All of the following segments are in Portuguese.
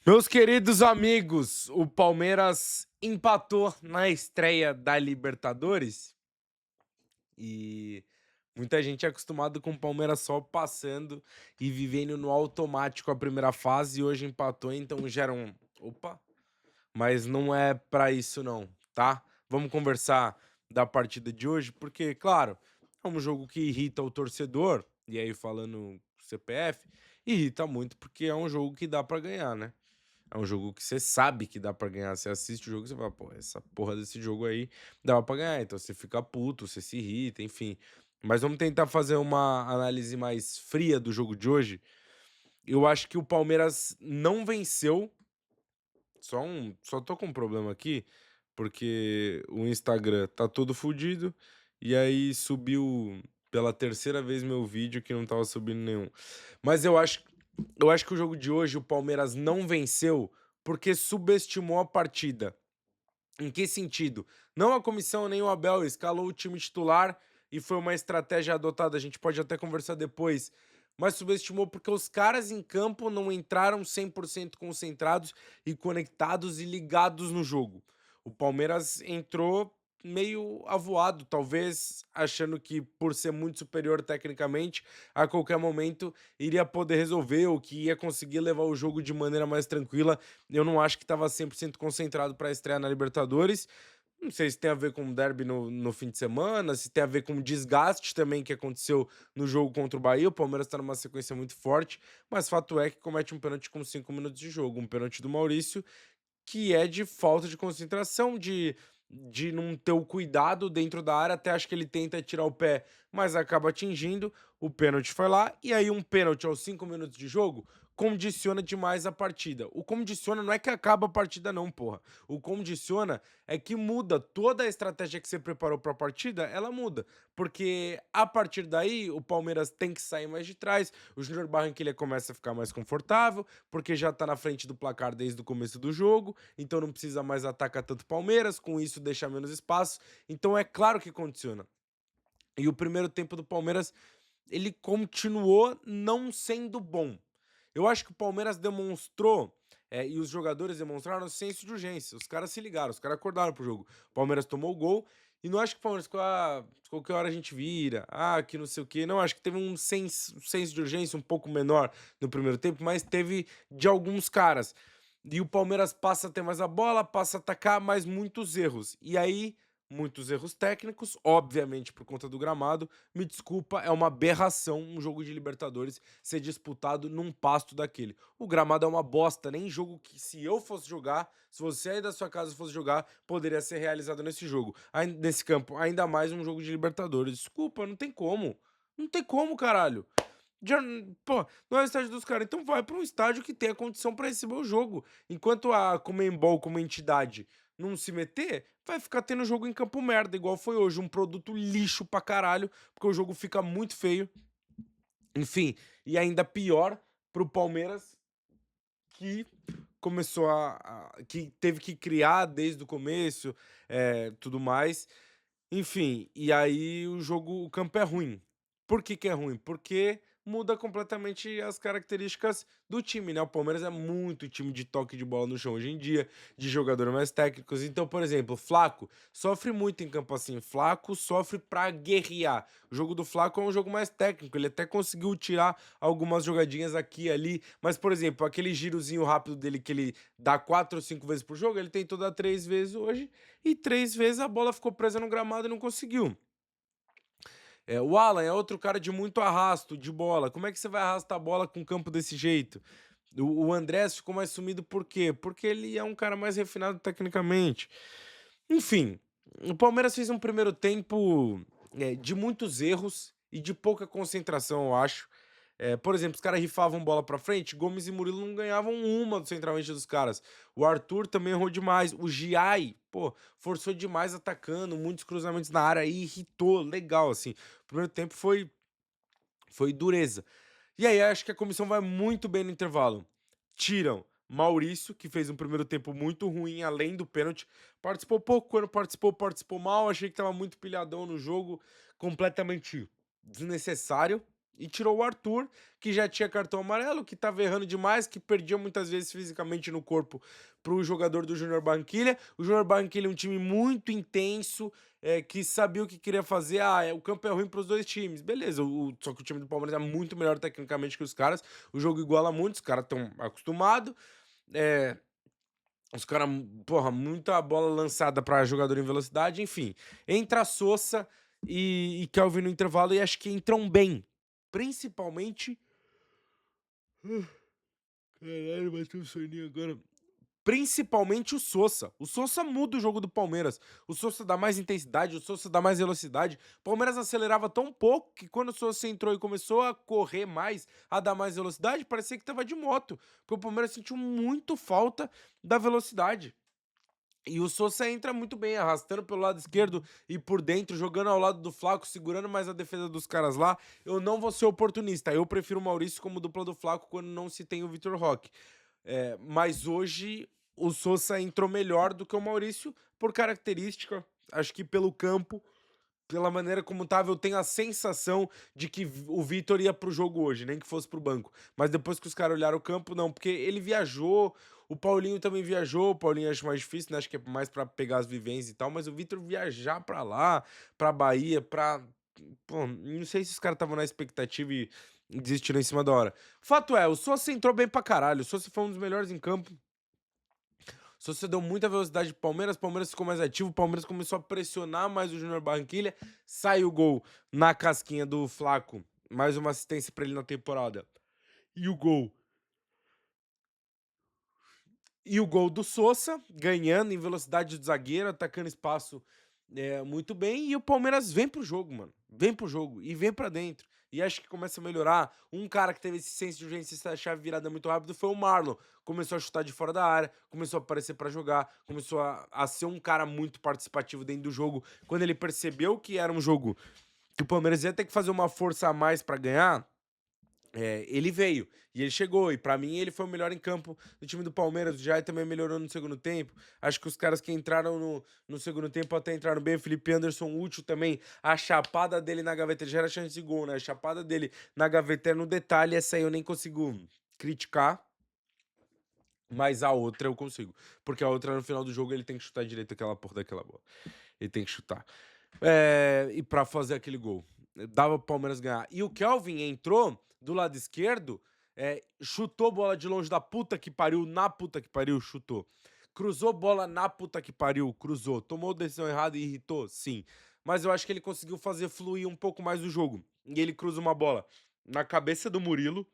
Meus queridos amigos, o Palmeiras empatou na estreia da Libertadores e muita gente é acostumado com o Palmeiras só passando e vivendo no automático a primeira fase e hoje empatou, então gera um opa, mas não é pra isso não, tá? Vamos conversar da partida de hoje, porque, claro, é um jogo que irrita o torcedor, e aí falando CPF, irrita muito porque é um jogo que dá pra ganhar, né? É um jogo que você sabe que dá pra ganhar. Você assiste o jogo e você fala, pô, essa porra desse jogo aí dava pra ganhar. Então você fica puto, você se irrita, enfim. Mas vamos tentar fazer uma análise mais fria do jogo de hoje. Eu acho que o Palmeiras não venceu. Só tô com um problema aqui, porque o Instagram tá todo fudido. E aí subiu pela terceira vez meu vídeo que não tava subindo nenhum. Mas eu acho que o jogo de hoje o Palmeiras não venceu porque subestimou a partida. Em que sentido? Não a comissão nem o Abel escalou o time titular e foi uma estratégia adotada, a gente pode até conversar depois, mas subestimou porque os caras em campo não entraram 100% concentrados e conectados e ligados no jogo. O Palmeiras entrou meio avoado, talvez achando que por ser muito superior tecnicamente, a qualquer momento iria poder resolver ou que ia conseguir levar o jogo de maneira mais tranquila. Eu não acho que estava 100% concentrado para estrear na Libertadores. Não sei se tem a ver com o derby no fim de semana, se tem a ver com o desgaste também que aconteceu no jogo contra o Bahia. O Palmeiras está numa sequência muito forte, mas fato é que comete um pênalti com 5 minutos de jogo. Um pênalti do Maurício que é de falta de concentração, de não ter o cuidado dentro da área, até acho que ele tenta tirar o pé, mas acaba atingindo, o pênalti foi lá, e aí um pênalti aos 5 minutos de jogo condiciona demais a partida. O condiciona não é que acaba a partida não, porra. O condiciona é que muda toda a estratégia que você preparou para a partida, ela muda, porque a partir daí o Palmeiras tem que sair mais de trás, o Júnior Barranquilla começa a ficar mais confortável, porque já tá na frente do placar desde o começo do jogo, então não precisa mais atacar tanto o Palmeiras, com isso deixa menos espaço. Então é claro que condiciona. E o primeiro tempo do Palmeiras, ele continuou não sendo bom. Eu acho que o Palmeiras demonstrou, e os jogadores demonstraram senso de urgência. Os caras se ligaram, os caras acordaram pro jogo. O Palmeiras tomou o gol e não acho que o Palmeiras ficou, qualquer hora a gente vira, que não sei o quê. Não, acho que teve um senso de urgência um pouco menor no primeiro tempo, mas teve de alguns caras. E o Palmeiras passa a ter mais a bola, passa a atacar, mas muitos erros. E aí, muitos erros técnicos, obviamente por conta do gramado. Me desculpa, é uma aberração um jogo de Libertadores ser disputado num pasto daquele. O gramado é uma bosta, nem jogo que se eu fosse jogar, se você aí da sua casa fosse jogar, poderia ser realizado nesse jogo, nesse campo, ainda mais um jogo de Libertadores. Desculpa, não tem como. Não tem como, caralho. Já, pô, não é o estádio dos caras, então vai para um estádio que tenha condição para receber o jogo. Enquanto a Conmebol, como entidade, não se meter, vai ficar tendo jogo em campo merda, igual foi hoje, um produto lixo pra caralho, porque o jogo fica muito feio. Enfim, e ainda pior pro Palmeiras, que começou que teve que criar desde o começo, tudo mais. Enfim, e aí o campo é ruim. Por que que é ruim? Porque muda completamente as características do time, né? O Palmeiras é muito time de toque de bola no chão hoje em dia, de jogadores mais técnicos. Então, por exemplo, Flaco sofre muito em campo assim. Flaco sofre pra guerrear. O jogo do Flaco é um jogo mais técnico. Ele até conseguiu tirar algumas jogadinhas aqui e ali. Mas, por exemplo, aquele girozinho rápido dele que ele dá 4 ou 5 vezes por jogo, ele tentou dar 3 vezes hoje e 3 vezes a bola ficou presa no gramado e não conseguiu. O Alan é outro cara de muito arrasto de bola. Como é que você vai arrastar a bola com o campo desse jeito? O Andrés ficou mais sumido por quê? Porque ele é um cara mais refinado tecnicamente. Enfim, o Palmeiras fez um primeiro tempo de muitos erros e de pouca concentração, eu acho. Por exemplo, os caras rifavam bola pra frente, Gomes e Murilo não ganhavam uma do centralmente dos caras. O Arthur também errou demais. O Giai, pô, forçou demais atacando, muitos cruzamentos na área aí, irritou, legal, assim. O primeiro tempo foi dureza. E aí, acho que a comissão vai muito bem no intervalo. Tiram Maurício, que fez um primeiro tempo muito ruim, além do pênalti. Participou pouco, quando participou mal. Achei que tava muito pilhadão no jogo, completamente desnecessário. E tirou o Arthur, que já tinha cartão amarelo, que tava errando demais, que perdia muitas vezes fisicamente no corpo pro jogador do Júnior Barranquilla. O Júnior Barranquilla é um time muito intenso, que sabia o que queria fazer. O campo é ruim pros dois times. Beleza, só que o time do Palmeiras é muito melhor tecnicamente que os caras. O jogo iguala muito, os caras estão acostumados. É, os caras, porra, muita bola lançada pra jogador em velocidade, enfim. Entra Sosa e Kelvin no intervalo e acho que entram bem. Principalmente. Caralho, bateu um soninho agora. Principalmente o Sosa. O Sosa muda o jogo do Palmeiras. O Sosa dá mais intensidade, o Sosa dá mais velocidade. O Palmeiras acelerava tão pouco que quando o Sosa entrou e começou a correr mais, a dar mais velocidade, parecia que tava de moto. Porque o Palmeiras sentiu muito falta da velocidade. E o Sosa entra muito bem, arrastando pelo lado esquerdo e por dentro, jogando ao lado do Flaco, segurando mais a defesa dos caras lá. Eu não vou ser oportunista. Eu prefiro o Maurício como dupla do Flaco quando não se tem o Vitor Roque. Mas hoje o Sosa entrou melhor do que o Maurício por característica, acho que pelo campo, pela maneira como tava, eu tenho a sensação de que o Vitor ia pro jogo hoje, nem que fosse pro banco. Mas depois que os caras olharam o campo, não, porque ele viajou, o Paulinho também viajou, o Paulinho acho mais difícil, né? Acho que é mais pra pegar as vivências e tal, mas o Vitor viajar pra lá, pra Bahia, pra. Pô, não sei se os caras estavam na expectativa e desistiram em cima da hora. Fato é, o Sosa entrou bem pra caralho, o Sosa foi um dos melhores em campo. Se você deu muita velocidade pro Palmeiras, o Palmeiras ficou mais ativo, o Palmeiras começou a pressionar mais o Júnior Barranquilla, sai o gol na casquinha do Flaco, mais uma assistência pra ele na temporada. E o gol. E o gol do Sosa, ganhando em velocidade do zagueiro, atacando espaço muito bem. E o Palmeiras vem pro jogo, mano. Vem pro jogo e vem pra dentro. E acho que começa a melhorar. Um cara que teve esse senso de urgência, essa chave virada muito rápido foi o Marlon. Começou a chutar de fora da área, começou a aparecer pra jogar, começou a ser um cara muito participativo dentro do jogo. Quando ele percebeu que era um jogo que o Palmeiras ia ter que fazer uma força a mais pra ganhar, ele veio e ele chegou, e pra mim ele foi o melhor em campo do time do Palmeiras. O Jai também melhorou no segundo tempo. Acho que os caras que entraram no segundo tempo até entraram bem. O Felipe Anderson, útil também. A chapada dele na gaveta já era chance de gol, né? A chapada dele na gaveta é no detalhe. Essa aí eu nem consigo criticar, mas a outra eu consigo. Porque a outra no final do jogo ele tem que chutar direito aquela porra daquela bola. Ele tem que chutar. E pra fazer aquele gol. Dava pro Palmeiras ganhar. E o Kelvin entrou do lado esquerdo, chutou bola de longe da puta que pariu, na puta que pariu, chutou. Cruzou bola na puta que pariu, cruzou. Tomou decisão errada e irritou? Sim. Mas eu acho que ele conseguiu fazer fluir um pouco mais o jogo. E ele cruza uma bola na cabeça do Murilo.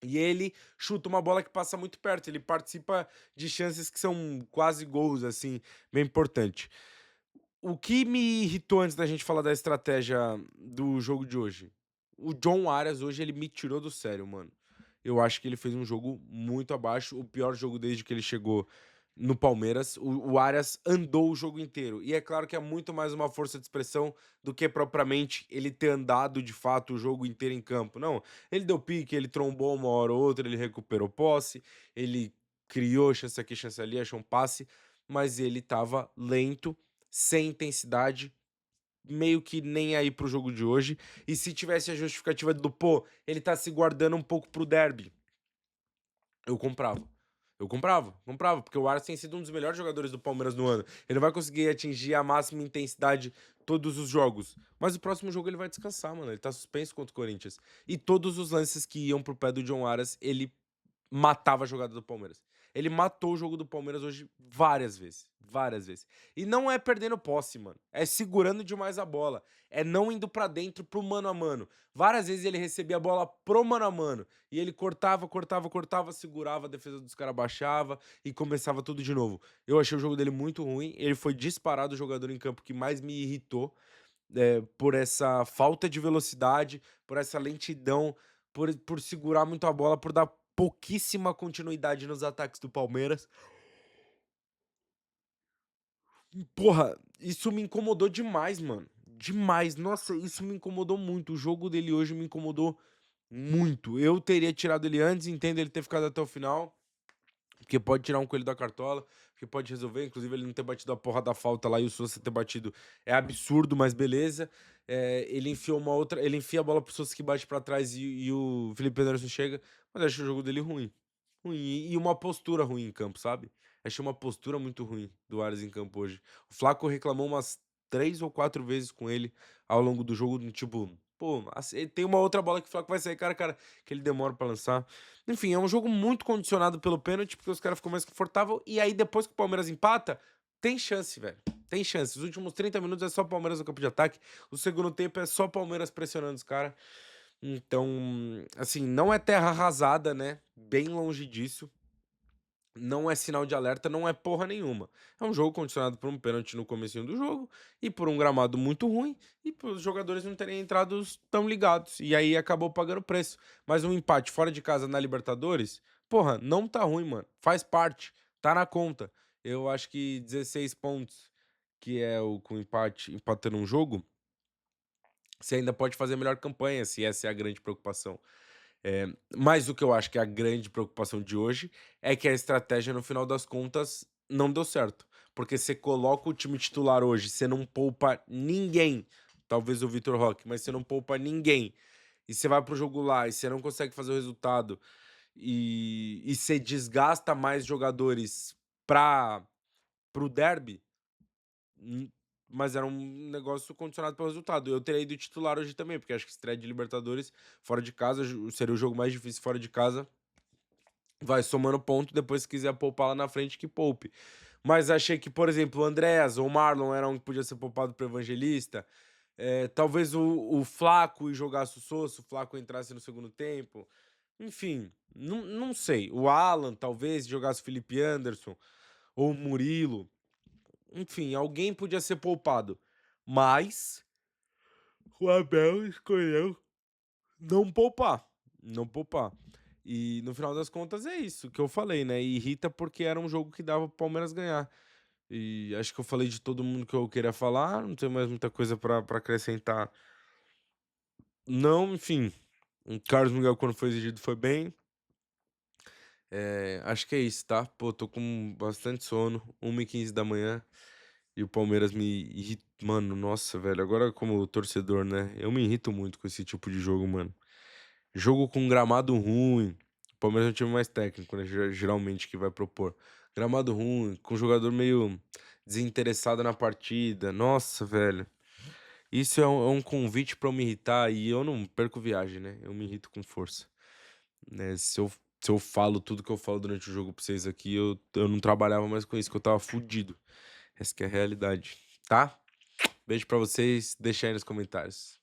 E ele chuta uma bola que passa muito perto. Ele participa de chances que são quase gols, assim, bem importante. O que me irritou antes da gente falar da estratégia do jogo de hoje? O John Arias hoje ele me tirou do sério, mano. Eu acho que ele fez um jogo muito abaixo, o pior jogo desde que ele chegou no Palmeiras. O Arias andou o jogo inteiro. E é claro que é muito mais uma força de expressão do que propriamente ele ter andado de fato o jogo inteiro em campo. Não, ele deu pique, ele trombou uma hora ou outra, ele recuperou posse, ele criou chance aqui, chance ali, achou um passe, mas ele tava lento, sem intensidade, meio que nem aí pro jogo de hoje. E se tivesse a justificativa do, pô, ele tá se guardando um pouco pro derby, eu comprava. Eu comprava, porque o Arias tem sido um dos melhores jogadores do Palmeiras no ano. Ele não vai conseguir atingir a máxima intensidade todos os jogos. Mas o próximo jogo ele vai descansar, mano. Ele tá suspenso contra o Corinthians. E todos os lances que iam pro pé do John Arias, ele matava a jogada do Palmeiras. Ele matou o jogo do Palmeiras hoje várias vezes. Várias vezes. E não é perdendo posse, mano. É segurando demais a bola. É não indo pra dentro pro mano a mano. Várias vezes ele recebia a bola pro mano a mano. E ele cortava, segurava, a defesa dos caras baixava e começava tudo de novo. Eu achei o jogo dele muito ruim. Ele foi disparado o jogador em campo que mais me irritou. Por essa falta de velocidade, por essa lentidão, por segurar muito a bola, por dar pouquíssima continuidade nos ataques do Palmeiras. Porra, isso me incomodou demais, mano. Demais. Nossa, isso me incomodou muito. O jogo dele hoje me incomodou muito. Eu teria tirado ele antes, entendo ele ter ficado até o final. porque pode tirar um coelho da cartola, porque pode resolver. Inclusive, ele não ter batido a porra da falta lá e o Sousa ter batido é absurdo, mas beleza. Ele enfia a bola pro Sousa que bate pra trás e o Felipe Anderson chega, mas eu acho o jogo dele ruim. Ruim. E uma postura ruim em campo, sabe? Achei uma postura muito ruim do Ares em campo hoje. O Flaco reclamou umas 3 ou 4 vezes com ele ao longo do jogo, tipo, pô, tem uma outra bola que o Flaco vai sair, cara, que ele demora pra lançar. Enfim, é um jogo muito condicionado pelo pênalti, porque os caras ficam mais confortáveis. E aí, depois que o Palmeiras empata, tem chance, velho. Tem chance. Os últimos 30 minutos é só Palmeiras no campo de ataque. O segundo tempo é só Palmeiras pressionando os caras. Então, assim, não é terra arrasada, né? Bem longe disso. Não é sinal de alerta, não é porra nenhuma. É um jogo condicionado por um pênalti no comecinho do jogo e por um gramado muito ruim e por os jogadores não terem entrado tão ligados. E aí acabou pagando preço. Mas um empate fora de casa na Libertadores, porra, não tá ruim, mano. Faz parte, tá na conta. Eu acho que 16 pontos, que é o com empate, empatando um jogo, você ainda pode fazer melhor campanha, se essa é a grande preocupação. Mas o que eu acho que é a grande preocupação de hoje é que a estratégia, no final das contas, não deu certo. Porque você coloca o time titular hoje, você não poupa ninguém. Talvez o Vitor Roque, mas você não poupa ninguém. E você vai pro jogo lá e você não consegue fazer o resultado. E você desgasta mais jogadores pro derby. Hum, mas era um negócio condicionado pelo resultado. Eu teria ido titular hoje também, porque acho que estreia de Libertadores fora de casa seria o jogo mais difícil fora de casa. Vai somando ponto, depois se quiser poupar lá na frente, que poupe. Mas achei que, por exemplo, o Andréas ou o Marlon era um que podia ser poupado pro Evangelista. Talvez o Flaco e jogasse o Sousa, o Flaco entrasse no segundo tempo. Enfim, não sei. O Alan, talvez, jogasse o Felipe Anderson ou o Murilo. Enfim, alguém podia ser poupado. Mas o Abel escolheu não poupar. Não poupar. E no final das contas é isso que eu falei, né? E irrita porque era um jogo que dava pro Palmeiras ganhar. E acho que eu falei de todo mundo que eu queria falar. Não tenho mais muita coisa pra acrescentar. Não, enfim. O Carlos Miguel, quando foi exigido, foi bem. Acho que é isso, tá? Pô, tô com bastante sono. 1h15 da manhã. E o Palmeiras me irrita. Mano, nossa, velho. Agora, como torcedor, né? Eu me irrito muito com esse tipo de jogo, mano. Jogo com gramado ruim. O Palmeiras é um time mais técnico, né? Geralmente que vai propor. Gramado ruim, com jogador meio desinteressado na partida. Nossa, velho. Isso é um convite pra eu me irritar e eu não perco viagem, né? Eu me irrito com força. Né? Se eu falo tudo que eu falo durante o jogo pra vocês aqui, eu não trabalhava mais com isso, que eu tava fudido. Essa que é a realidade, tá? Beijo pra vocês, deixa aí nos comentários.